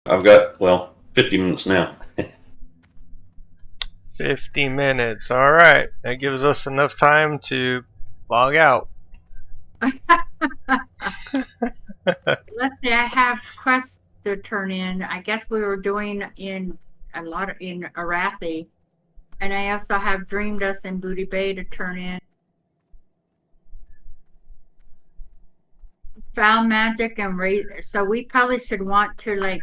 I've got, well, 50 minutes now. 50 minutes. Alright. That gives us enough time to log out. Let's see, I have quests to turn in. I guess we were doing in Arathi. And I also have Dream Dust and Booty Bay to turn in. Found Magic and so we probably should want to like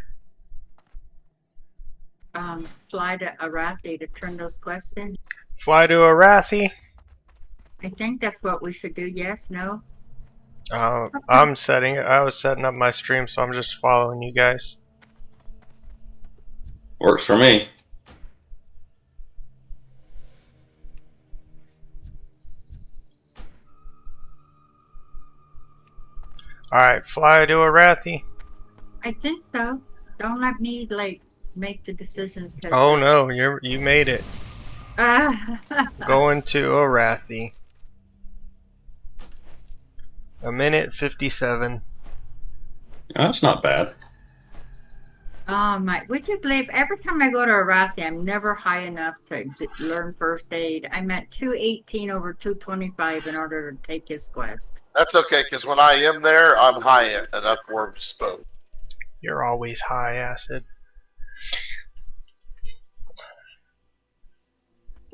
fly to Arathi to turn those quests in. Fly to Arathi? I think that's what we should do. Yes, no? I was setting up my stream, so I'm just following you guys. Works for me. Alright, fly to Arathi. I think so. Don't let me like make the decisions. Oh no, you made it. Going to Arathi. 1:57. That's not bad. Oh my! Would you believe every time I go to Arathi, I'm never high enough to learn first aid. I'm at 218 over 225 in order to take his quest. That's okay, because when I am there, I'm high enough for disposed. You're always high, Acid.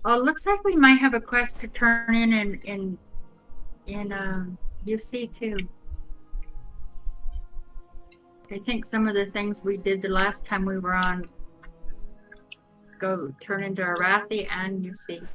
Oh, it looks like we might have a quest to turn in UC too. I think some of the things we did the last time we were on go turn into Arathi and UC.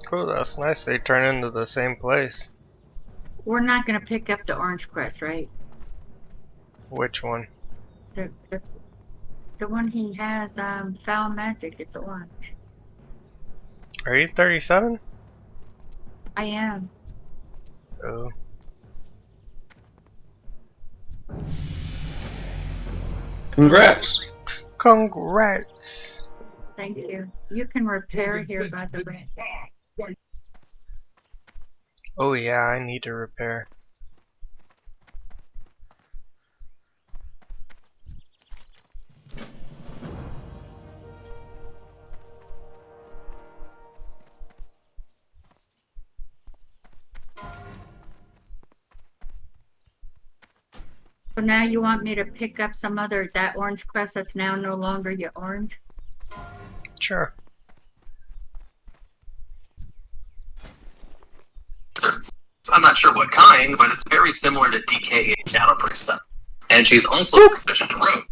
Cool, that's nice. They turn into the same place. We're not going to pick up the orange quest, right? Which one? The one he has, Found Magic. It's orange. Are you 37? I am. Oh. Congrats. Congrats. Thank you. You can repair here, by the way. Oh yeah, I need to repair. So now you want me to pick up that orange quest that's now no longer your orange? Sure. I'm not sure what kind, but it's very similar to DK Shadow Priestess. And she's also proficient in rogue.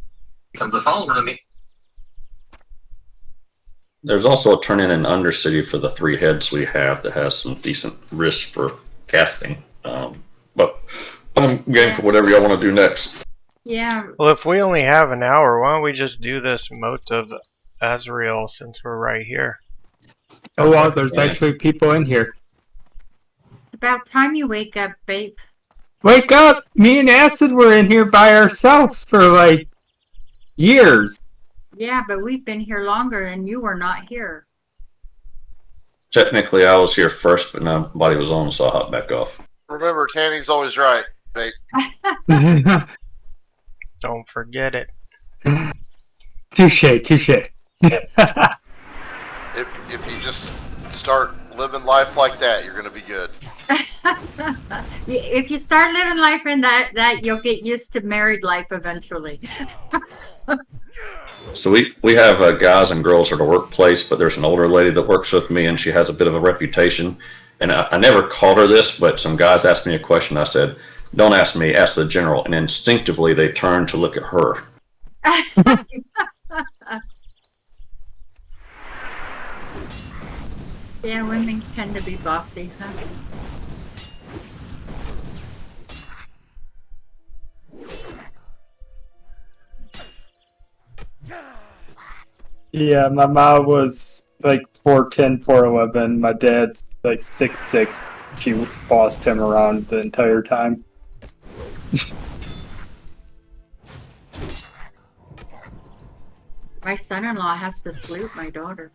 Becomes a follower of me. There's also a turn in an Undercity for the 3 heads we have that has some decent risk for casting. But I'm game for whatever y'all want to do next. Yeah. Well, if we only have an hour, why don't we just do this mote of Azrael since we're right here. Oh wow, there's actually people in here. It's about time you wake up, babe. Wake up! Me and Acid were in here by ourselves for like years. Yeah, but we've been here longer and you were not here. Technically, I was here first, but nobody was on, so I hopped back off. Remember, Tanny's always right, babe. Don't forget it. Touche, touche. If you just start living life like that, you're gonna be good. If you start living life in that you'll get used to married life eventually. So we have guys and girls at our workplace, but there's an older lady that works with me, and she has a bit of a reputation. And I never called her this, but some guys asked me a question. I said, "Don't ask me, ask the general." And instinctively, they turned to look at her. Yeah, women tend to be bossy, huh? Yeah, my mom was like 4'10", 4'11". My dad's like 6'6". She bossed him around the entire time. My son-in-law has to salute my daughter.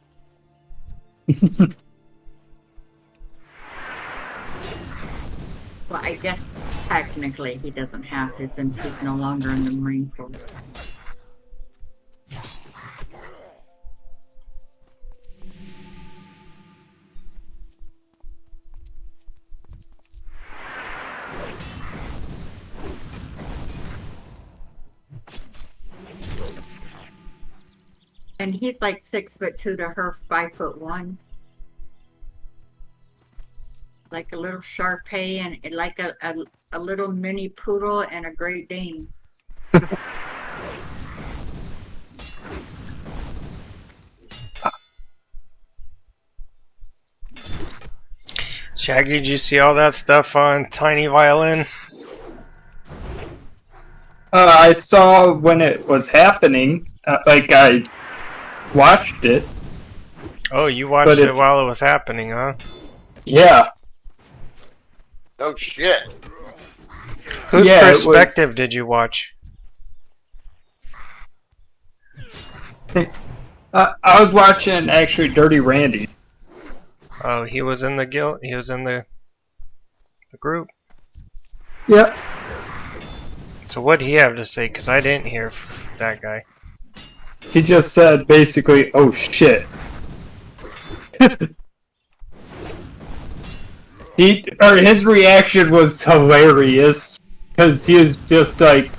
Well, I guess technically he doesn't have to since he's no longer in the Marine Corps. And he's like 6'2" to her 5'1". Like a little Shar-Pei and like a little mini poodle and a Great Dane. Shaggy, did you see all that stuff on Tiny Violin? I saw when it was happening. Like I watched it. Oh, you watched it while it was happening, huh? Yeah. No shit. Whose Yeah, perspective did you watch? I was watching actually Dirty Randy. Oh, he was in the guild. He was in the group. Yep. So what did he have to say? Because I didn't hear that guy. He just said basically, "Oh shit." His reaction was hilarious because he was just like,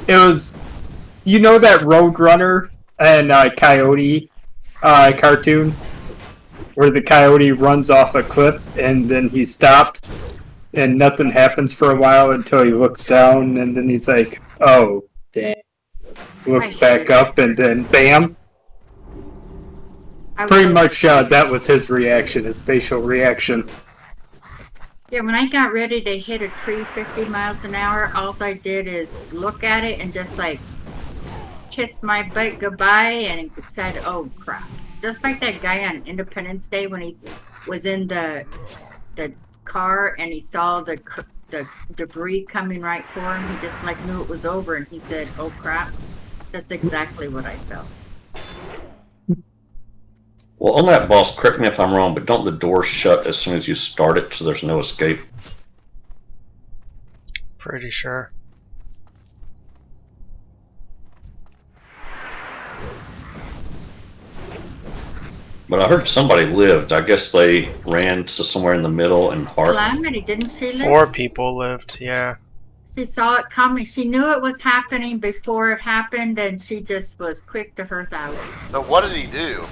it was, you know that Roadrunner and Coyote cartoon where the coyote runs off a cliff and then he stops and nothing happens for a while until he looks down and then he's like, "Oh, damn." Looks back up and then bam. Pretty much that was his reaction, his facial reaction. Yeah, when I got ready to hit a tree 50 miles an hour, all I did is look at it and just like kissed my butt goodbye and said, "Oh crap." Just like that guy on Independence Day when he was in the car and he saw the debris coming right for him. He just like knew it was over and he said, "Oh crap." That's exactly what I felt. Well, on that, boss, correct me if I'm wrong, but don't the doors shut as soon as you start it, so there's no escape? Pretty sure. But I heard somebody lived. I guess they ran to somewhere in the middle and Hearth. Calamity, didn't she live? 4 people lived, yeah. She saw it coming. She knew it was happening before it happened, and she just was quick to her thoughts. So what did he do?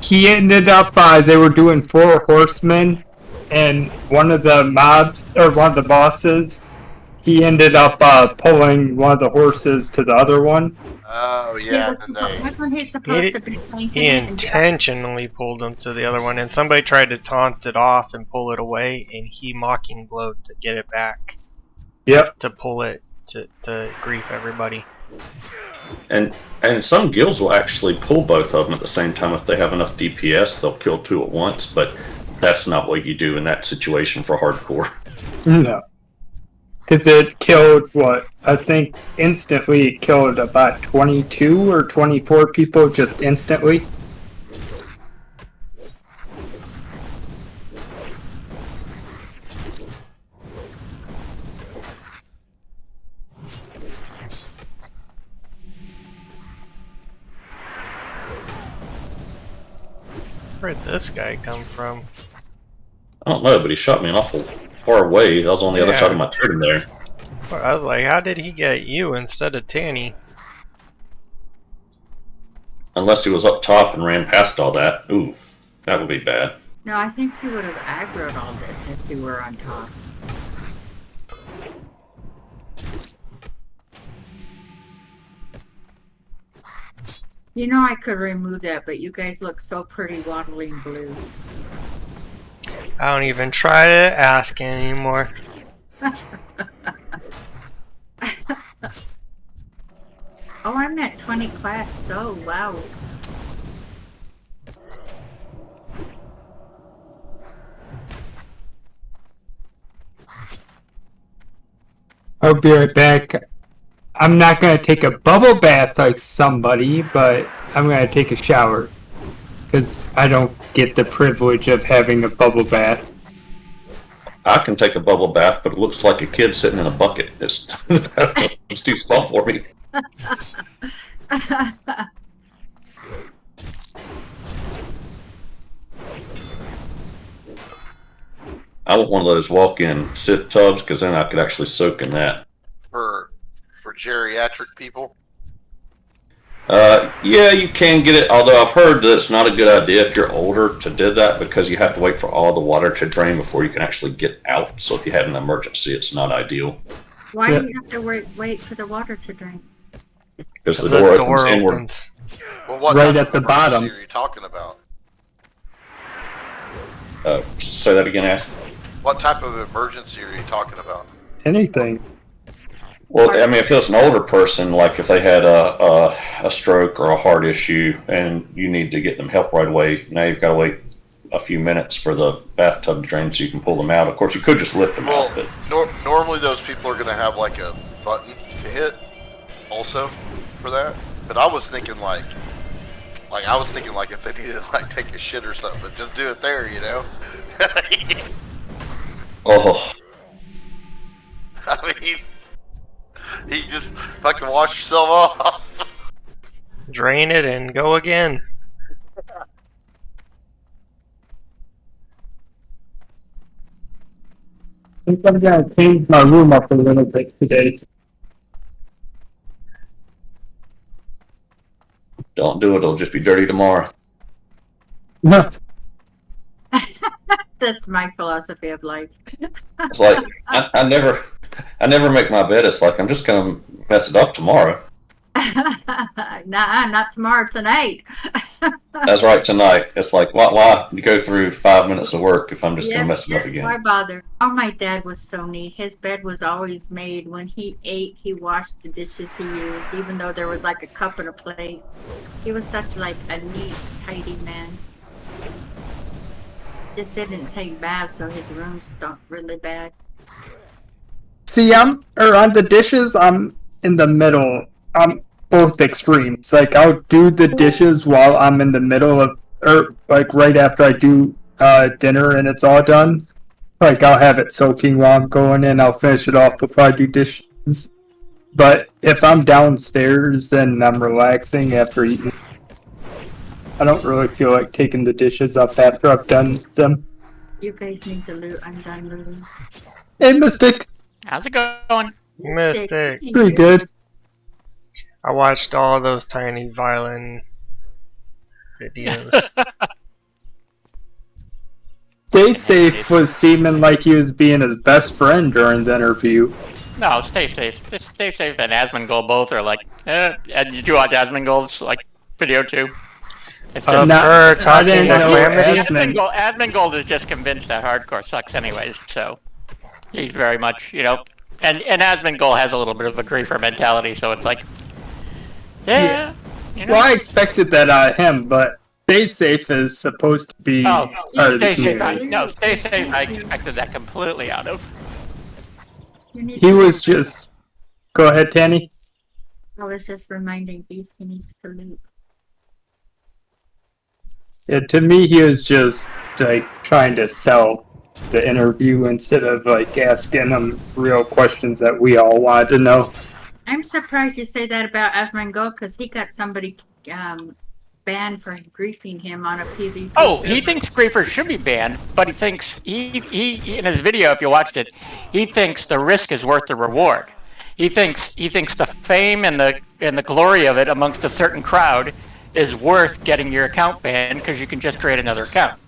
He ended up, they were doing 4 horsemen, and one of the mobs, or one of the bosses, he ended up pulling one of the horses to the other one. Oh yeah, Wasn't he supposed to be thinking He intentionally pulled him to the other one, and somebody tried to taunt it off and pull it away, and he mocking glowed to get it back. Yep. To pull it, to grief everybody. And some guilds will actually pull both of them at the same time if they have enough DPS. They'll kill two at once, but that's not what you do in that situation for hardcore. No. Because it killed, what? I think instantly it killed about 22 or 24 people just instantly. Where'd this guy come from? I don't know, but he shot me an awful far away. I was on the other side of my turn there. I was like, how did he get you instead of Tanny? Unless he was up top and ran past all that. Ooh, that would be bad. No, I think he would have aggroed all this if he were on top. You know I could remove that, but you guys look so pretty waddling blue. I don't even try to ask anymore. Oh, I'm at 20 class, so wow. I'll be right back. I'm not gonna take a bubble bath like somebody, but I'm gonna take a shower. Because I don't get the privilege of having a bubble bath. I can take a bubble bath, but it looks like a kid sitting in a bucket. It's too small for me. I want one of those walk-in sit tubs because then I could actually soak in that. For geriatric people. Yeah, you can get it. Although I've heard that it's not a good idea if you're older to do that because you have to wait for all the water to drain before you can actually get out. So if you had an emergency, it's not ideal. Why do you have to wait for the water to drain? Because the door opens inward. Well, what Right type at the of emergency bottom. are you talking about? Say that again, Ask. What type of emergency are you talking about? Anything. Well, I mean, if it's an older person, like if they had a stroke or a heart issue and you need to get them help right away, now you've got to wait a few minutes for the bathtub to drain so you can pull them out. Of course, you could just lift them out. But Normally those people are going to have like a button to hit also for that. But I was thinking like if they needed to like take a shit or something, but just do it there, you know? oh, I mean, you just fucking wash yourself off. Drain it and go again. I think I'm gonna change my room up a little bit today. don't do it. It'll just be dirty tomorrow. No. That's my philosophy of life. It's like I never make my bed. It's like I'm just gonna mess it up tomorrow. Nah, not tomorrow, tonight. That's right, tonight. It's like why go through 5 minutes of work if I'm just gonna mess it up Why again? bother? Oh, my dad was so neat. His bed was always made. When he ate, he washed the dishes he used, even though there was like a cup and a plate. He was such like a neat, tidy man. Just didn't take baths, so his room stunk really bad. See, on the dishes, I'm in the middle. I'm both extremes. Like, I'll do the dishes while I'm in the middle of, or like right after I do dinner and it's all done. Like, I'll have it soaking while I'm going in. I'll finish it off before I do dishes. But if I'm downstairs and I'm relaxing after eating, I don't really feel like taking the dishes up after I've done them. You guys need to loot. I'm done looting. Hey, Mystic. How's it going? Mystic. Pretty good. I watched all those tiny violin videos. Stay Safe was seeming like he was being his best friend during the interview. No, stay safe. Stay safe and Asmongold both are like, and did you watch Asmongold's like video too? It's just, Her talking didn't to know Calamity? Asmongold is just convinced that hardcore sucks anyways, so he's very much, and Asmongold has a little bit of a griefer mentality, so it's like, Yeah. You know? Well, I expected that out of him, but Stay Safe is supposed to be Oh, part of the stay safe. community. No, stay safe. I expected that completely out of. You need He to was loop. just. Go ahead, Tanny. I was just reminding Beast he needs to loop. Yeah, to me, he was just like trying to sell the interview instead of like asking him real questions that we all wanted to know. I'm surprised you say that about Asmongold because he got somebody banned for griefing him on a PvP. Oh, he server. thinks griefers should be banned, but he thinks he in his video, if you watched it, he thinks the risk is worth the reward. He thinks the fame and the glory of it amongst a certain crowd is worth getting your account banned because you can just create another account.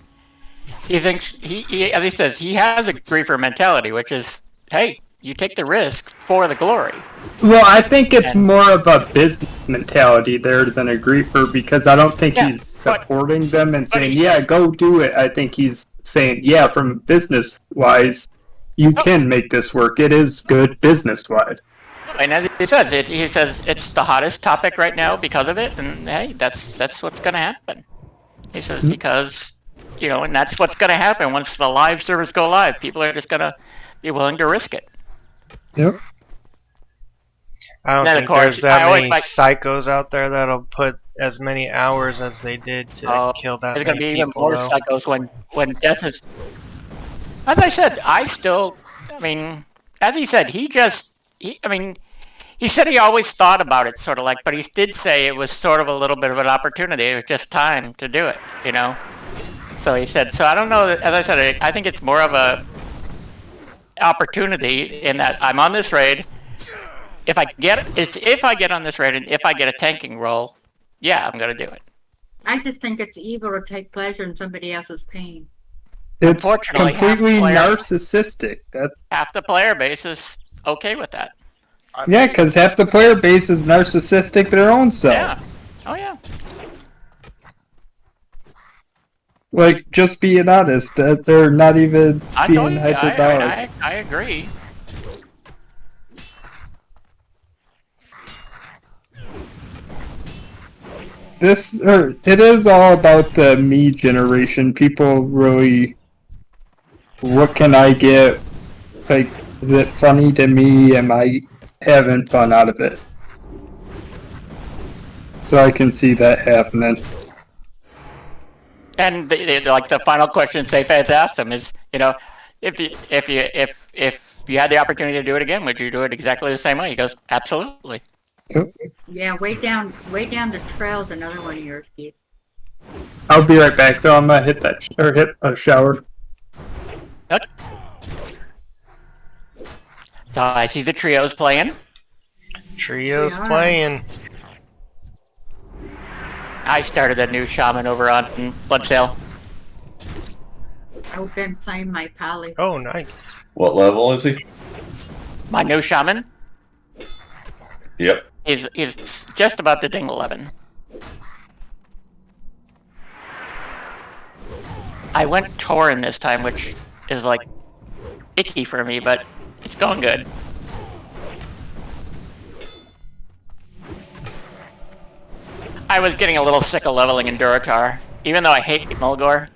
He thinks he as he says he has a griefer mentality, which is, hey, you take the risk for the glory. Well, I think it's And- more of a business mentality there than a griefer because I don't think Yeah, he's supporting them and saying, he- "Yeah, go do it." I think he's saying, "Yeah, from business wise, you Oh. can make this work. It is good business wise." And as he says it's the hottest topic right now because of it, and hey, that's what's going to happen. He says because and that's what's going to happen once the live servers go live. People are just going to be willing to risk it. Yep. I don't Then, of think course, there's that I always many like- psychos out there that'll put as many hours as they did to kill that There's going to many be even people. more Though. psychos when death is. As I said, as he said, he said he always thought about it, sort of like, but he did say it was sort of a little bit of an opportunity. It was just time to do it, So he said, so I don't know. As I said, I think it's more of a opportunity in that I'm on this raid. If I get on this raid and if I get a tanking role, yeah, I'm gonna do it. I just think it's evil to take pleasure in somebody else's pain. It's Unfortunately, completely half player- narcissistic. That Half the player base is okay with that. I yeah, mean, because half the player base is narcissistic their own self. Yeah. Oh yeah. Like, just being honest, that they're not even I being told you. hyperbolic. I agree. It is all about the me generation. People really, what can I get? Like, is it funny to me? Am I having fun out of it? So I can see that happening. And the final question Seyfaz asked him is, if you had the opportunity to do it again, would you do it exactly the same way? He goes, absolutely. Yeah, way down the trail's another one of yours, Keith. I'll be right back though. I'm gonna hit a shower. Okay. So I see the trios playing. Trios They are. playing. I started a new shaman over on Bloodsail. I've been playing my pally. Oh, nice. What level is he? My new shaman. Yep. He's just about to ding 11. I went Tauren this time, which is like icky for me, but it's going good. I was getting a little sick of leveling in Durotar. Even though I hate Mulgore,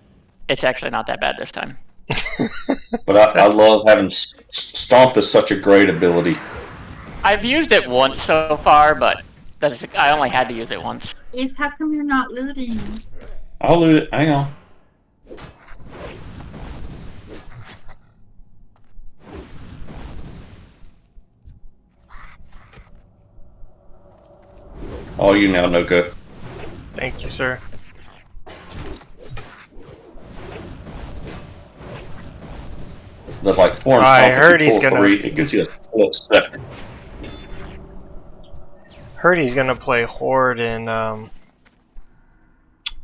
it's actually not that bad this time. But I love having Stomp is such a great ability. I've used it once so far, but I only had to use it once. Is how come you're not looting? I'll loot it. Hang on. All you now, no good. Thank you, sir. They're like 4 and I Stomp. heard If you he's pull gonna- 3, it gives you a split second. Heard he's gonna play Horde in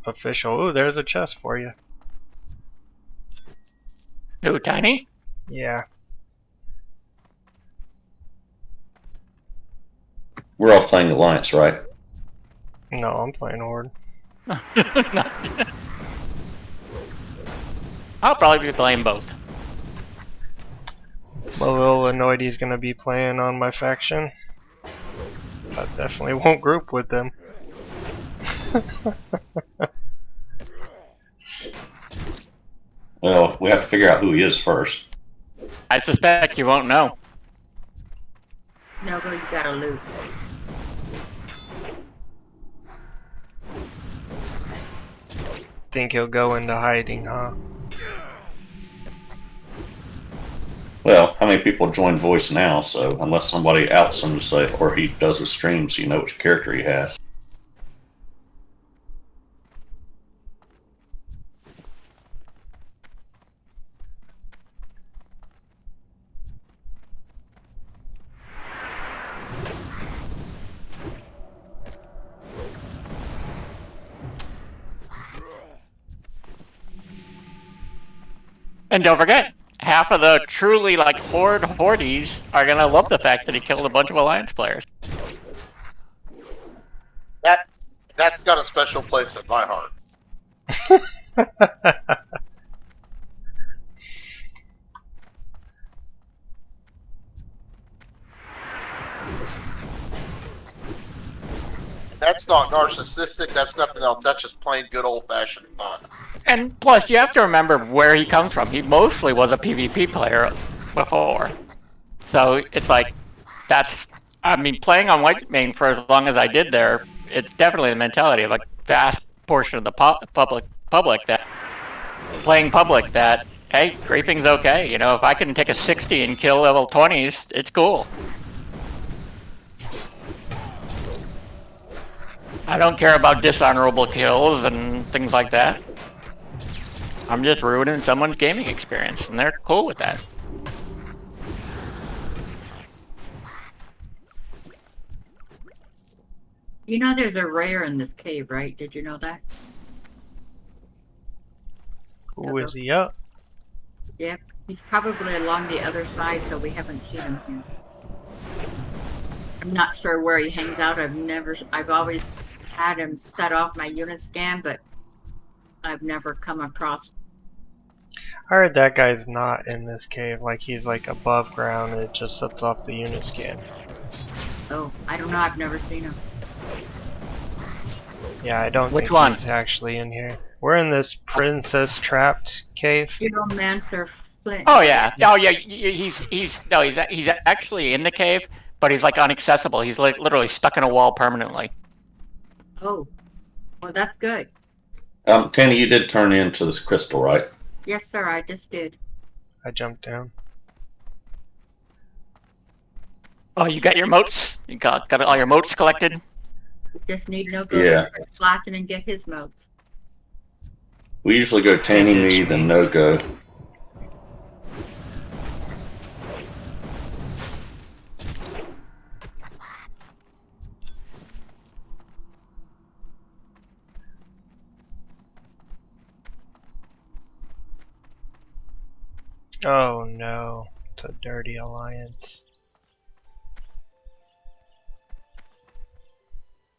official. Ooh, there's a chest for you. Ooh, Tiny? Yeah. We're all playing Alliance, right? No, I'm playing Horde. I'll probably be playing both. I'm a little annoyed he's gonna be playing on my faction. I definitely won't group with them. Well, we have to figure out who he is first. I suspect you won't know. No, you gotta loot. Think he'll go into hiding, huh? Well, how many people join voice now? So unless somebody outs him to say, or he does a stream, so you know which character he has. And don't forget, half of the truly like hordes are gonna love the fact that he killed a bunch of Alliance players. That's got a special place in my heart. That's not narcissistic. That's nothing else. That's just plain good old-fashioned fun. And plus, you have to remember where he comes from. He mostly was a PvP player before. So it's like, that's, I mean, playing on Whitemane for as long as I did there, it's definitely the mentality of a vast portion of the public that, playing public that, hey, griefing's okay. You know, if I can take a 60 and kill level 20s, it's cool. I don't care about dishonorable kills and things like that. I'm just ruining someone's gaming experience, and they're cool with that. You know there's a rare in this cave, right? Did you know that? Who is he up? Yep. He's probably along the other side, so we haven't seen him here. I'm not sure where he hangs out. I've always had him set off my unit scan, but I've never come across. I heard that guy's not in this cave, like he's like above ground and it just sets off the unit scan. Oh, I don't know. I've never seen him. Yeah, I don't Which think one? he's actually in here. We're in this princess trapped cave. Geomancer Flint. Oh yeah, he's actually in the cave, but he's like inaccessible. He's like literally stuck in a wall permanently. Oh, well, that's good. Kenny, you did turn into this crystal, right? Yes, sir. I just did. I jumped down. Oh, you got your motes? You got all your motes collected? We just need Nogo Yeah. to flatten and get his motes. We usually go Tanny me, then No-Go. Oh no, it's a dirty alliance.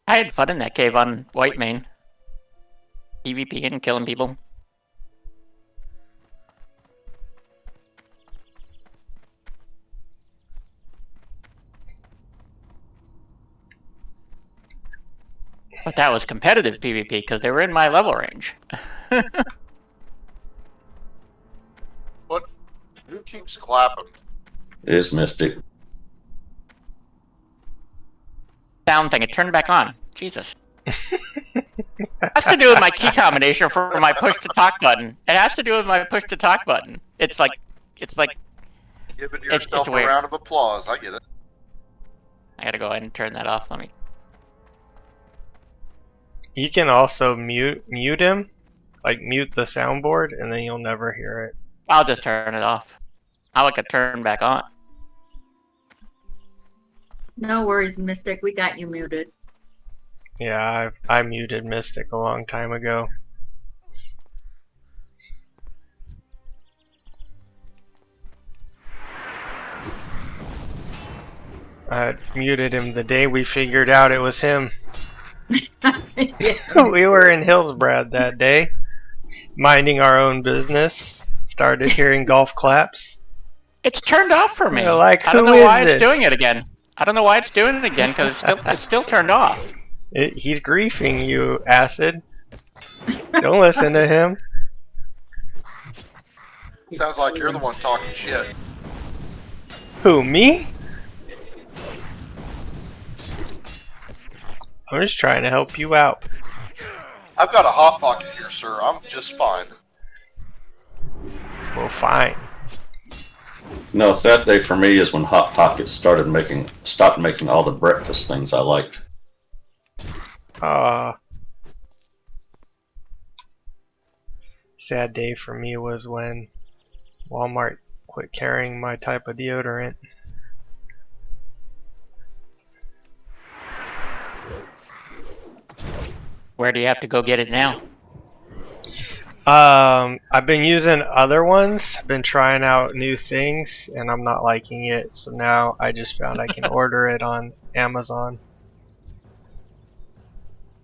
I had fun in that cave on Whitemane. PvP and killing people. But that was competitive PvP because they were in my level range. What? Who keeps clapping? It is Mystic. Sound thing, it turned back on. Jesus. Has to do with my key combination for my push to talk button. It has to do with my push to talk button. It's like Giving It's yourself a weird. round of applause. I get it. I gotta go ahead and turn that off. Let me. You can also mute him, like mute the soundboard, and then you'll never hear it. I'll just turn it off. I like a turn back on. No worries, Mystic. We got you muted. Yeah, I muted Mystic a long time ago. I muted him the day we figured out it was him. We were in Hillsbrad that day, minding our own business. Started hearing golf claps. It's turned off for me. You're like, I don't who know is why this? it's doing it again. I don't know why it's doing it again because it's still turned off. He's griefing you, Acid. Don't listen to him. Sounds like you're the one talking shit. Who, me? I'm just trying to help you out. I've got a hot pocket here, sir. I'm just fine. Well, fine. No, it's that day for me is when Hot Pockets stopped making all the breakfast things I liked. Sad day for me was when Walmart quit carrying my type of deodorant. Where do you have to go get it now? I've been using other ones, been trying out new things, and I'm not liking it, so now I just found I can order it on Amazon.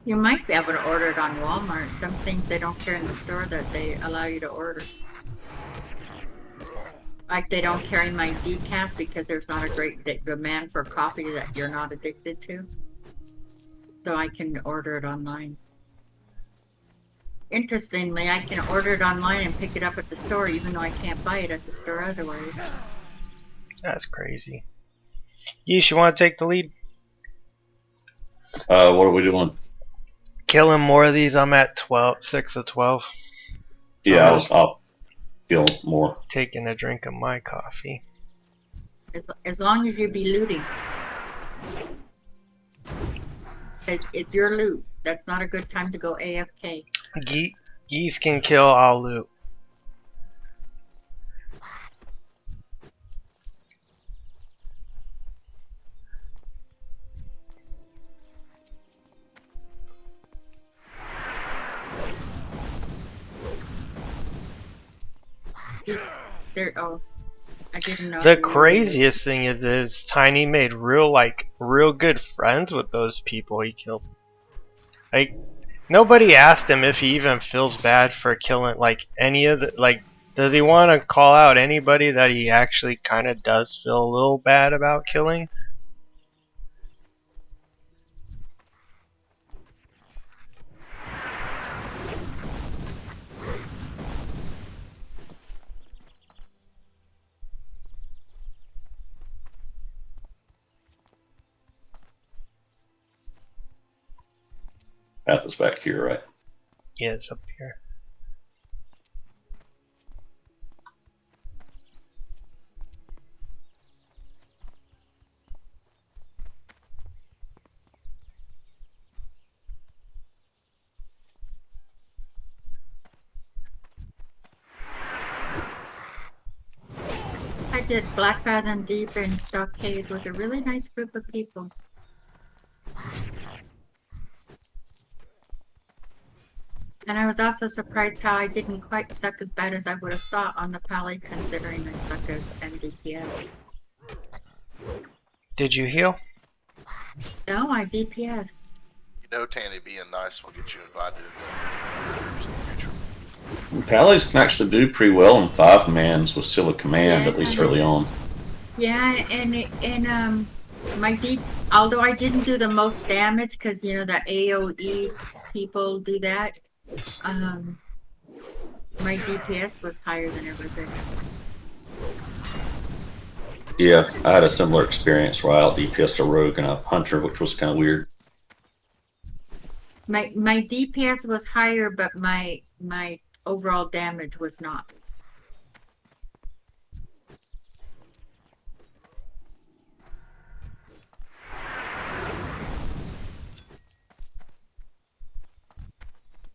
You might be able to order it on Walmart. Some things they don't carry in the store that they allow you to order. Like they don't carry my decaf because there's not a great demand for coffee that you're not addicted to. So I can order it online. Interestingly, I can order it online and pick it up at the store even though I can't buy it at the store otherwise. That's crazy. Yeesh, you want to take the lead? What are we doing? Killing more of these. I'm at 6 of 12. Yeah, I'll kill more. Taking a drink of my coffee. As long as you be looting. It's your loot. That's not a good time to go AFK. Geese can kill, I'll loot. Oh, I didn't know. The craziest thing is Tiny made real good friends with those people he killed. Like, nobody asked him if he even feels bad for killing, like, any of the, like, does he want to call out anybody that he actually kind of does feel a little bad about killing? Path is back here, right? Yeah, it's up here. I did Black Fathom Deep and Stockade with a really nice group of people. And I was also surprised how I didn't quite suck as bad as I would have thought on the pally, considering I suck as MDPS. Did you heal? No, I DPS. You know, Tanny, being nice will get you invited to in the future. Pallies can actually do pretty well in 5-mans with Scylla Command, Yeah, at least early on. Yeah, and my deep, although I didn't do the most damage because you know the AOE people do that. My DPS was higher than everything. Yeah, I had a similar experience where I out DPS'd a rogue and a hunter, which was kind of weird. My DPS was higher, but my overall damage was not.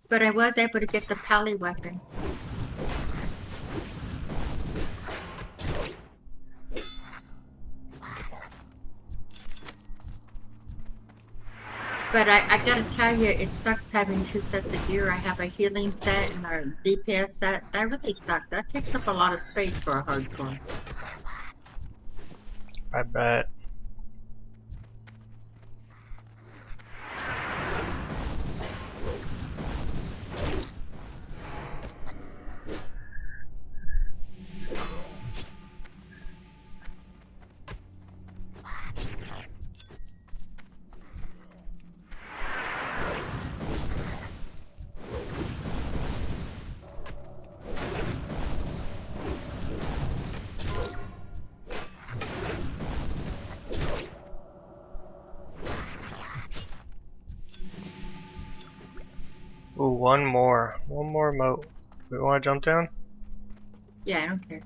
But I was able to get the pally weapon. But I gotta tell you, it sucks having 2 sets of gear. I have a healing set and a DPS set. That really sucks. That takes up a lot of space for a hardcore. I bet. one more moat. We want to jump down? Yeah, I don't care.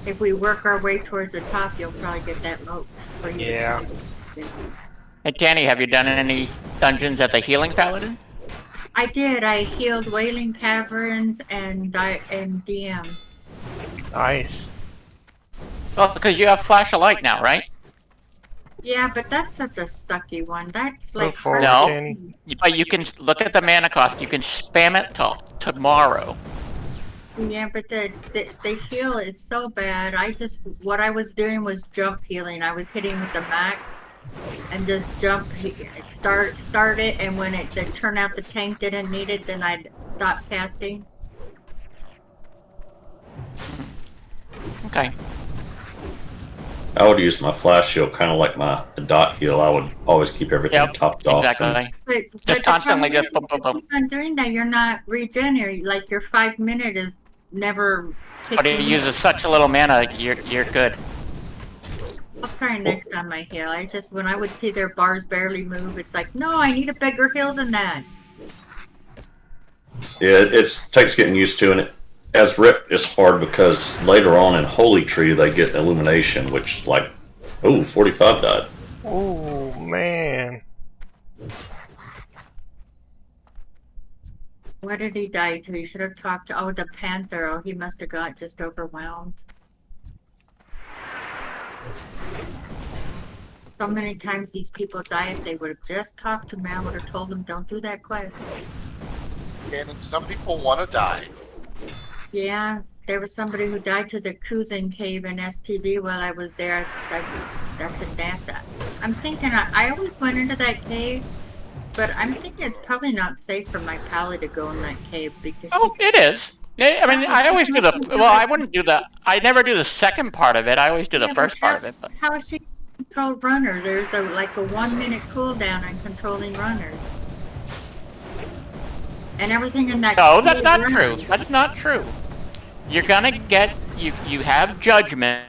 If we work our way towards the top, you'll probably get that moat. For you to Yeah. get. Hey, Danny, have you done any dungeons at the Healing Paladin? I did. I healed Wailing Caverns and DM. Nice. Well, because you have Flash of Light now, right? Yeah, but that's such a sucky one. That's Move like forward, No. Danny. But you can look at the mana cost. You can spam it till tomorrow. Yeah, but the heal is so bad. What I was doing was jump healing. I was hitting with the max and just start it, and when it turned out the tank didn't need it, then I'd stop casting. Okay. I would use my flash heal kind of like my dot heal. I would always keep everything Yep. topped off. Exactly. But Just constantly the just boom, boom, boom. keep on doing that, you're not regenerating. Like your 5 minute is never But kicking. it uses such a little mana, you're good. I'll try next on my heal. When I would see their bars barely move, it's like, no, I need a bigger heal than that. Yeah, it takes getting used to, and as Rip, it's hard because later on in Holy Tree they get Illumination, which like, 45 died. Oh man. What did he die to? He should have talked to, the Panther. Oh, he must have got just overwhelmed. So many times these people die. If they would have just talked to me, I would have told them, don't do that quest. And some people want to die. Yeah, there was somebody who died to the cruising cave in STV while I was there. That's a NASA. I'm thinking, I always went into that cave, but I'm thinking it's probably not safe for my pally to go in that cave because Oh, it is. Yeah, I mean, I always do I wouldn't do I never do the second part of it. I always do the first part of it. But. How is she control runners? There's like a 1 minute cooldown on controlling runners. And everything in that. No, that's not running. true. That's not true. You're gonna get you have judgment.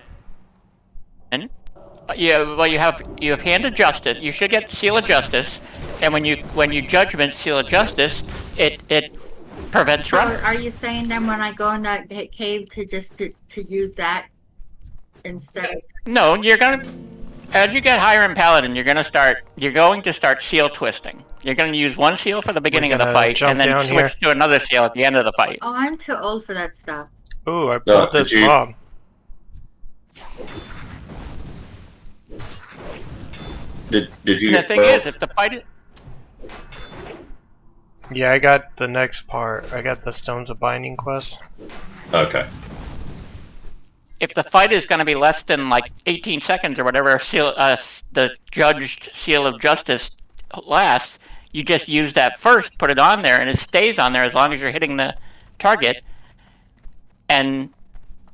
You have hand of justice. You should get seal of justice, and when you judgment seal of justice, it prevents So runners. are you saying then when I go in that cave to use that instead of? No, you're gonna. As you get higher in Paladin, you're going to start seal twisting. You're going to use one seal for the beginning of the fight, and then switch to another seal at the end of the fight. Oh, I'm too old for that stuff. Ooh, I pulled this mob. Did you And the get thing is, if the fight Yeah, I got the next part. I got the Stones of Binding quest. Okay. If the fight is going to be less than like 18 seconds or whatever the judged seal of justice lasts, you just use that first, put it on there, and it stays on there as long as you're hitting the target, and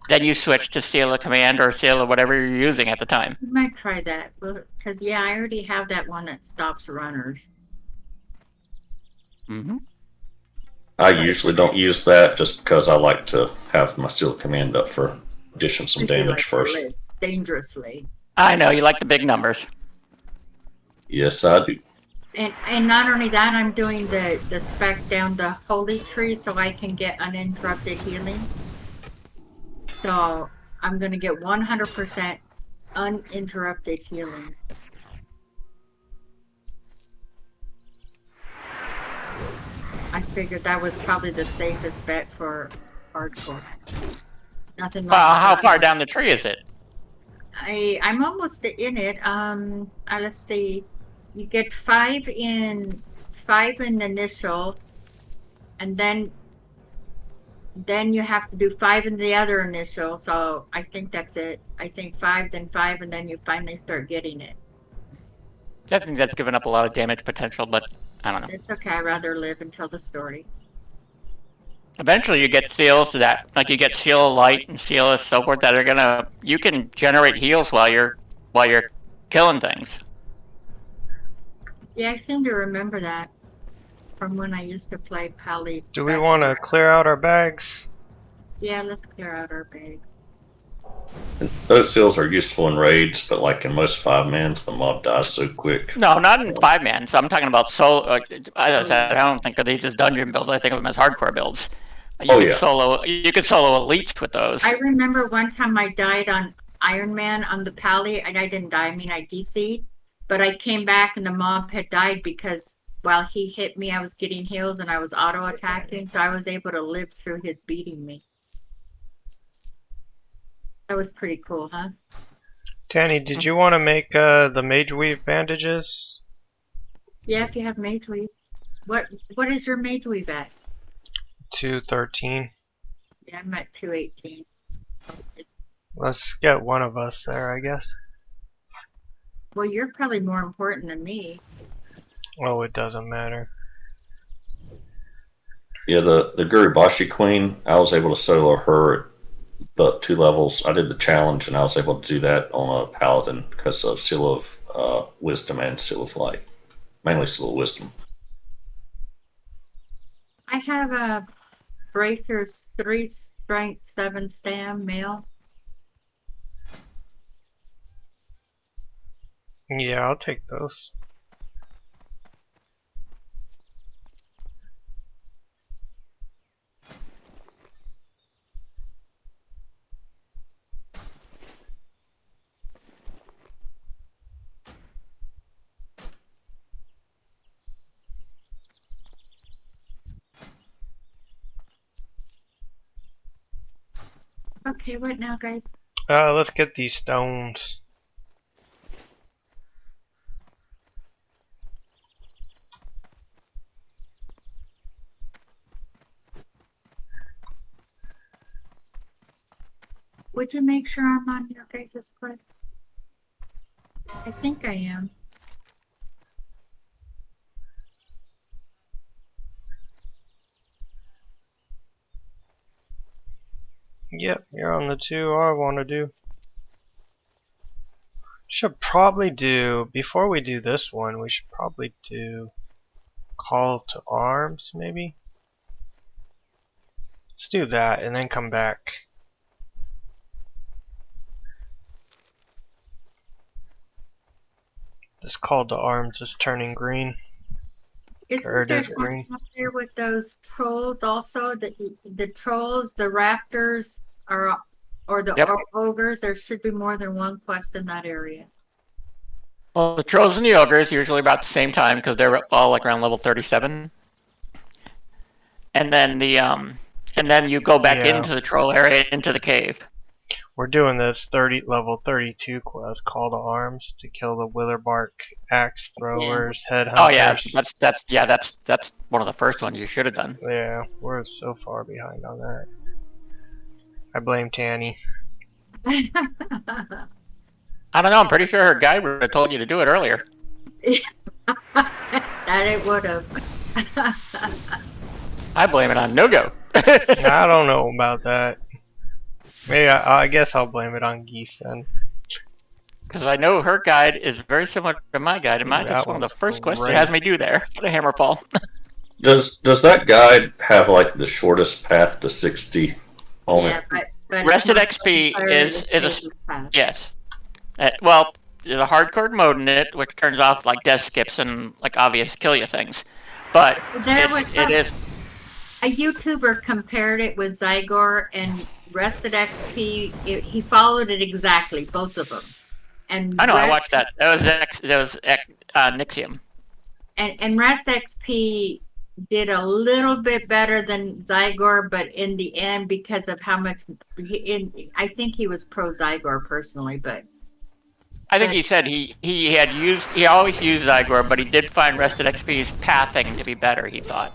then you switch to seal of command or seal of whatever you're using at the time. I might try that, because yeah, I already have that one that stops runners. Mm-hmm. I usually don't use that just because I like to have my seal of command up for dishing some damage Like first. Dangerously. I know, you like the big numbers. Yes, I do. And not only that, I'm doing the spec down the holy tree so I can get uninterrupted healing. So I'm going to get 100% uninterrupted healing. I figured that was probably the safest bet for hardcore. Nothing. Well, how far down the tree is it? I'm almost in it. Let's see. You get 5 in the initial, and then you have to do 5 in the other initial. So I think that's it. I think 5, then 5, and then you finally start getting it. I think that's given up a lot of damage potential, but I don't know. It's okay. I'd rather live and tell the story. Eventually, you get seals that, like you get seal of light and seal of so forth that are gonna. You can generate heals while you're killing things. Yeah, I seem to remember that from when I used to play Pally. Do we want to clear out our bags? Yeah, let's clear out our bags. Those seals are useful in raids, but like in most 5-mans, the mob dies so quick. No, not in 5-man. So I'm talking about solo. As I said, I don't think of these as dungeon builds. I think of them as hardcore builds. You could solo elites with those. I remember one time I died on Iron Man on the Pally, and I didn't die. I mean, I DC'd, but I came back and the mob had died because while he hit me, I was getting heals and I was auto attacking, so I was able to live through his beating me. That was pretty cool, huh? Tanny, did you want to make the Mage Weave bandages? Yeah, if you have Mage Weave. What is your Mage Weave at? 213. Yeah, I'm at 218. Let's get one of us there, I guess. Well, you're probably more important than me. Oh, it doesn't matter. Yeah, the Guribashi Queen, I was able to solo her at about 2 levels. I did the challenge, and I was able to do that on a Paladin because of Seal of Wisdom and Seal of Light. Mainly Seal of Wisdom. I have a Breaker's 3 strength 7 stam male. Yeah, I'll take those. Okay, what now, guys? Let's get these stones. Would you make sure I'm on your guys' quest? I think I am. Yep, you're on the 2 I want to do. Should probably do, before we do this one, we should probably do Call to Arms, maybe? Let's do that and then come back. This Call to Arms is turning green. Or it is green. Up there with those trolls also, the trolls, the raptors, or the ogres, there should be more than one quest in that area. Well, the trolls and the ogres usually about the same time because they're all like around level 37. And then and then you go back into the troll area into the cave. We're doing this level 32 quest, Call to Arms, to kill the Witherbark axe throwers, headhunters. Oh yeah, that's one of the first ones you should have done. Yeah, we're so far behind on that. I blame Tanny. I don't know. I'm pretty sure her guide would have told you to do it earlier. That it would have. I blame it on Nogo. I don't know about that. Maybe I guess I'll blame it on Geese then. Because I know her guide is very similar to my guide, and mine is one of the first quests it has me do there. The Hammerfall. Does that guide have like the shortest path to 60 on it? But Rested XP is a yes. Well, there's a hardcore mode in it, which turns off like death skips and like obvious kill you things. But it is. A YouTuber compared it with Zygor and Rested XP. He followed it exactly, both of them. And I know. I watched that. That was Nixium. And Rest XP did a little bit better than Zygor, but in the end, because of how much, I think he was pro Zygor personally, but I think he said he always used Zygor, but he did find Rested XP's pathing to be better. He thought,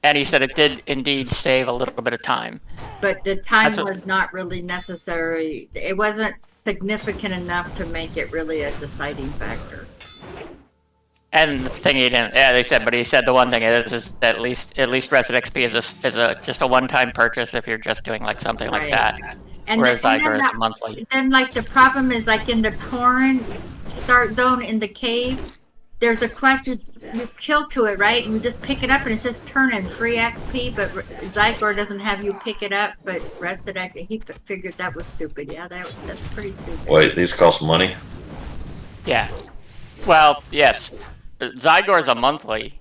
and he said it did indeed save a little bit of time. But the time was not really necessary. It wasn't significant enough to make it really a deciding factor. And the thing he didn't, they said, but he said the one thing is that at least Rested XP is just a one-time purchase if you're just doing like something like that. And whereas Zygor is a monthly. Then like the problem is like in the Tauren start zone in the cave, there's a quest you kill to it, right? And you just pick it up and it's just turning free XP, but Zygor doesn't have you pick it up, but Rested XP, he figured that was stupid. Yeah, that's pretty stupid. Wait, these cost money? Yeah. Well, yes. Zygor's a monthly,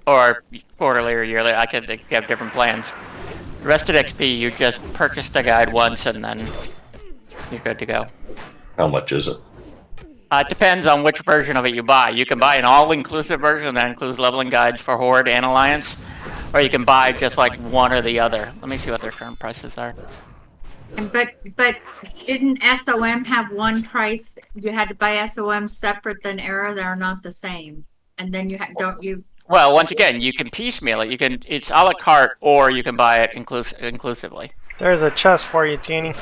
or quarterly or yearly. I could think you have different plans. Rested XP, you just purchase the guide once and then you're good to go. How much is it? It depends on which version of it you buy. You can buy an all-inclusive version that includes leveling guides for Horde and Alliance, or you can buy just like one or the other. Let me see what their current prices are. But didn't SOM have one price? You had to buy SOM separate than Era. They're not the same. And then don't you? Well, once again, you can piecemeal it. It's a la carte, or you can buy it inclusively. There's a chest for you, Teeny.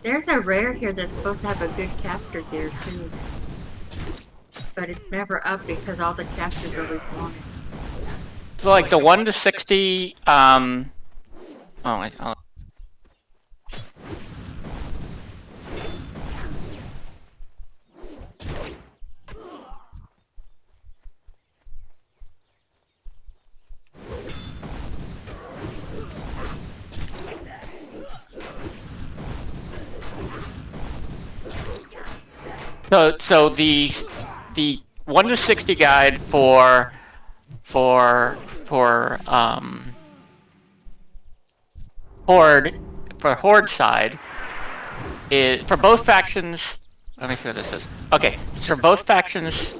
There's a rare here that's supposed to have a good caster gear too, but it's never up because all the casters always want it. So like the 1 to 60. Oh, So the 1 to 60 guide for Horde side is for both factions. Let me see what this is. Okay, it's for both factions.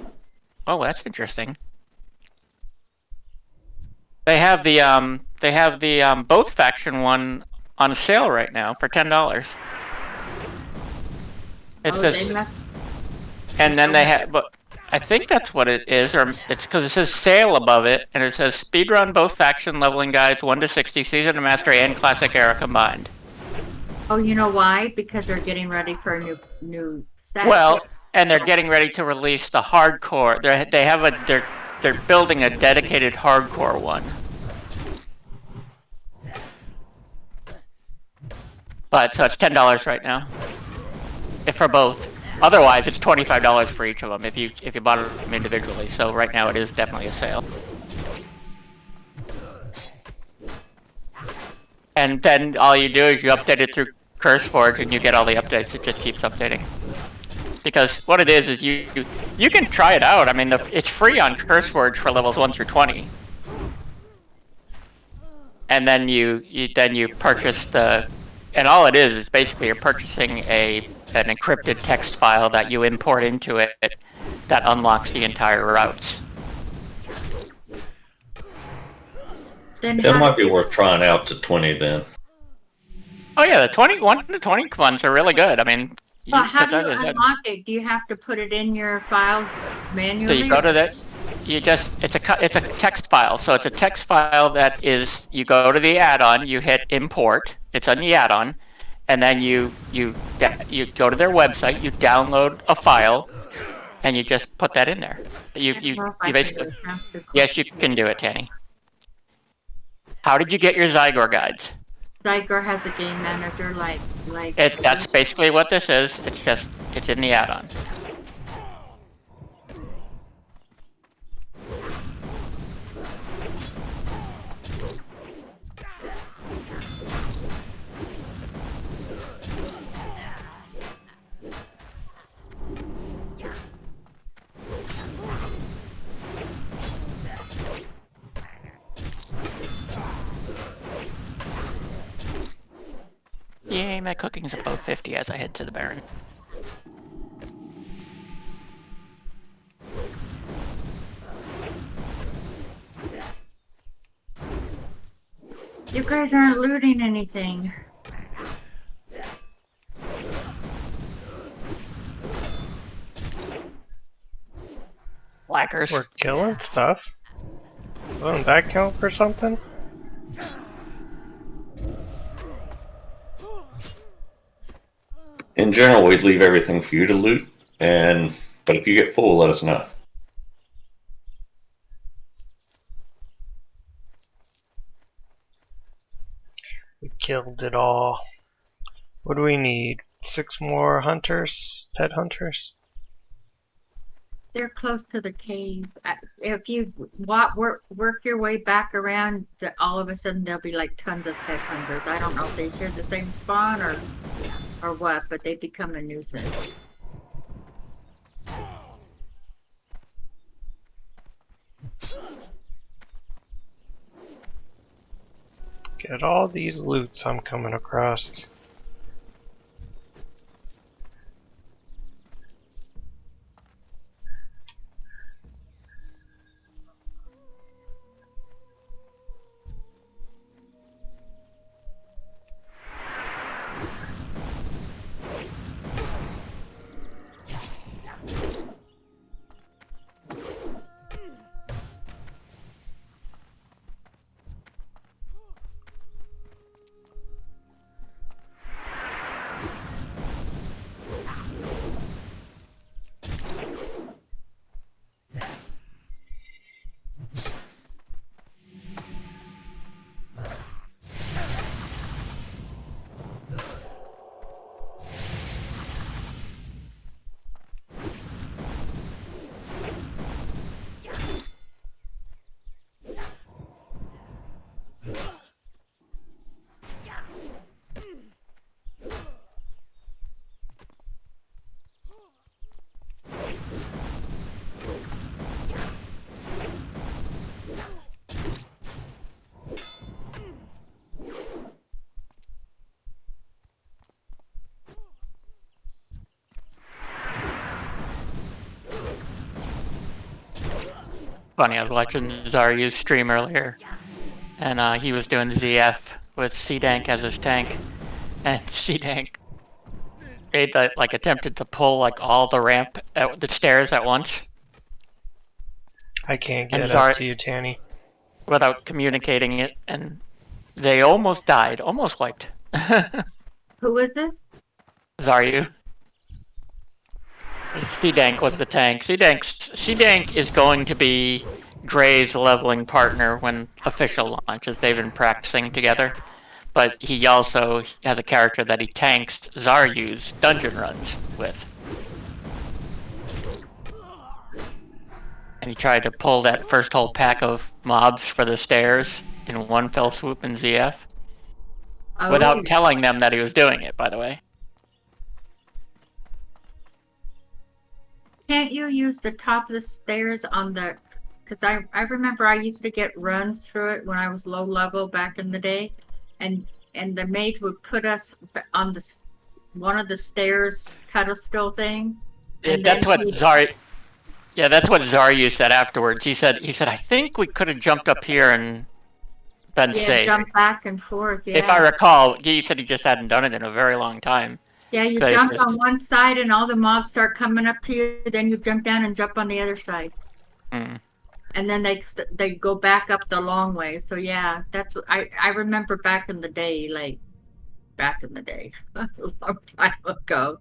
Oh, that's interesting. They have the both faction one on sale right now for $10. It says, and then they have, but I think that's what it is, or it's because it says sale above it, and it says speedrun both faction leveling guides 1 to 60 season and mastery and classic era combined. Oh, you know why? Because they're getting ready for a new set. Well, and they're getting ready to release the hardcore. They're building a dedicated hardcore one. But so it's $10 right now, if for both. Otherwise, it's $25 for each of them if you bought them individually. So right now, it is definitely a sale. And then all you do is you update it through CurseForge, and you get all the updates. It just keeps updating. Because what it is you can try it out. I mean, it's free on CurseForge for levels 1 through 20. And then you purchase the, and all it is basically you're purchasing an encrypted text file that you import into it that unlocks the entire routes. It might be worth trying out to 20 then. Oh yeah, the 1 to 20 ones are really good. I mean, well, how do you unlock it? Do you have to put it in your file manually? So you go to that. It's a text file. So it's a text file that is, you go to the add-on, you hit import. It's on the add-on, and then you go to their website, you download a file, and you just put that in there. You basically, yes, you can do it, Tanny. How did you get your Zygor guides? Zygor has a game manager like. That's basically what this is. It's in the add-on. Yay, my cooking's above 50 as I head to the Baron. You guys aren't looting anything. Blackers. We're killing stuff. Doesn't that count for something? In general, we'd leave everything for you to loot, but if you get full, let us know. We killed it all. What do we need? 6 more hunters? Pet hunters? They're close to the cave. If you work your way back around, all of a sudden there'll be like tons of pet hunters. I don't know if they share the same spawn or what, but they become a nuisance. Get all these loots I'm coming across. Funny, I was watching Zaryu's stream earlier, and he was doing ZF with C-Dank as his tank, and C-Dank made that, like, attempted to pull like all the stairs at once I can't And get Zar- up to you, Tanny. without communicating it, and they almost died, almost wiped. Who is this? Zaryu. C-Dank was the tank. C-Dank is going to be Gray's leveling partner when official launches. They've been practicing together. But he also has a character that he tanks Zaryu's dungeon runs with. And he tried to pull that first whole pack of mobs for the stairs in one fell swoop in ZF. Oh, Without telling them that he was doing it, by the way. can't you use the top of the stairs on the? Because I remember I used to get runs through it when I was low level back in the day, and the mage would put us on the one of the stairs pedestal thing. And That's what Zaryu. Yeah, that's what Zaryu said afterwards. He said, I think we could have jumped up here and been safe. Jump back and forth. Yeah. If I recall, he said he just hadn't done it in a very long time. Yeah, you So jump just- on one side and all the mobs start coming up to you. Then you jump down and jump on the other side. Mm. And then they go back up the long way. So yeah, that's I remember back in the day, a long time ago.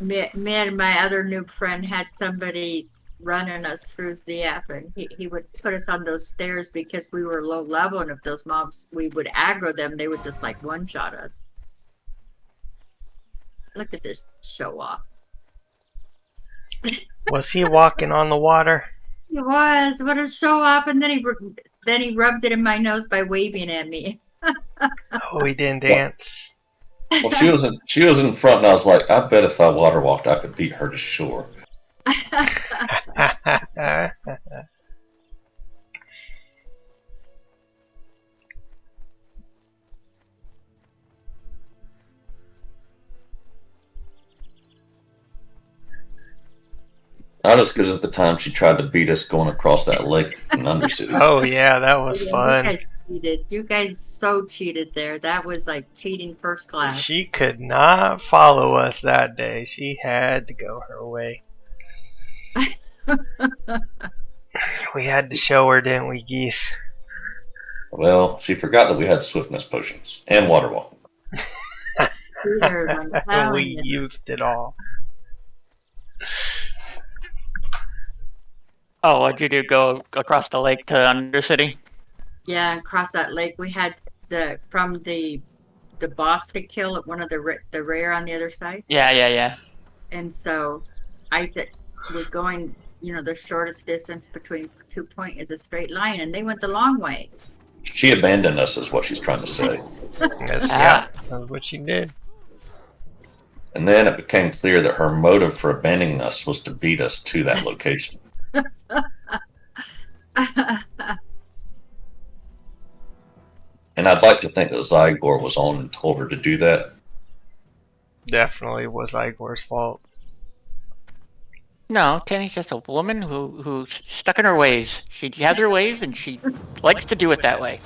Me and my other noob friend had somebody running us through the app, and he would put us on those stairs because we were low level, and if those mobs, we would aggro them, they would just like one shot us. Look at this show off. Was he walking on the water? He was. What a show off! And then he rubbed it in my nose by waving at me. Oh, he didn't dance. Well, she was in front, and I was like, I bet if I water walked, I could beat her to shore. Not as good as the time she tried to beat us going across that lake in Undercity. Oh yeah, that was Yeah, fun. You guys cheated. You guys so cheated there. That was like cheating first class. She could not follow us that day. She had to go her way. We had to show her, didn't we, Geese? Well, she forgot that we had swiftness potions and water walking. Cheaters, I'm telling We you. used it all. Oh, what'd you do? Go across the lake to Undercity? Yeah, across that lake, we had from the boss to kill at one of the rare on the other side. Yeah. And so I was going, the shortest distance between 2 point is a straight line, and they went the long way. She abandoned us, is what she's trying to say. Yes, Ah. yeah, that's what she did. And then it became clear that her motive for abandoning us was to beat us to that location. And I'd like to think that Zygor was on and told her to do that. Definitely was Igor's fault. No, Tanny's just a woman who's stuck in her ways. She has her ways, and she likes to do it that way.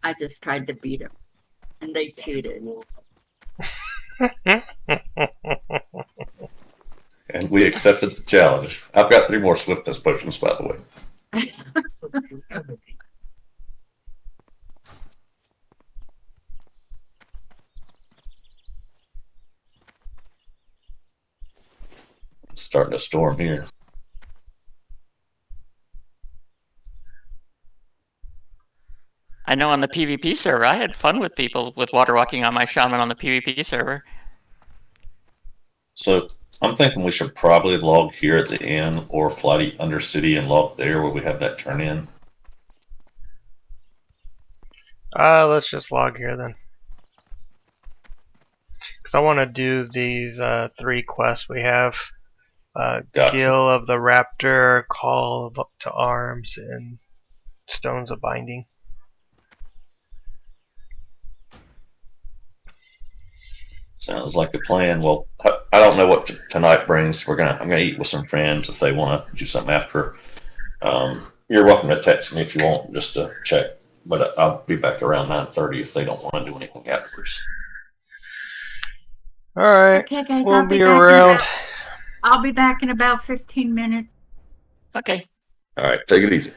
I just tried to beat them, and they cheated. And we accepted the challenge. I've got 3 more swiftness potions, by the way. It's starting to storm here. I know on the PvP server, I had fun with people with water walking on my shaman on the PvP server. So I'm thinking we should probably log here at the inn or fly to Undercity and log there where we have that turn in. Let's just log here then. Because I want to do these 3 quests we have. Gotcha. Gill of the Raptor, Call to Arms, and Stones of Binding. Sounds like a plan. Well, I don't know what tonight brings. I'm gonna eat with some friends if they want to do something after. You're welcome to text me if you want, just to check. But I'll be back around 9:30 if they don't want to do anything afterwards. All right, Okay, guys, we'll be around. I'll be back in about 15 minutes. Okay. All right, take it easy.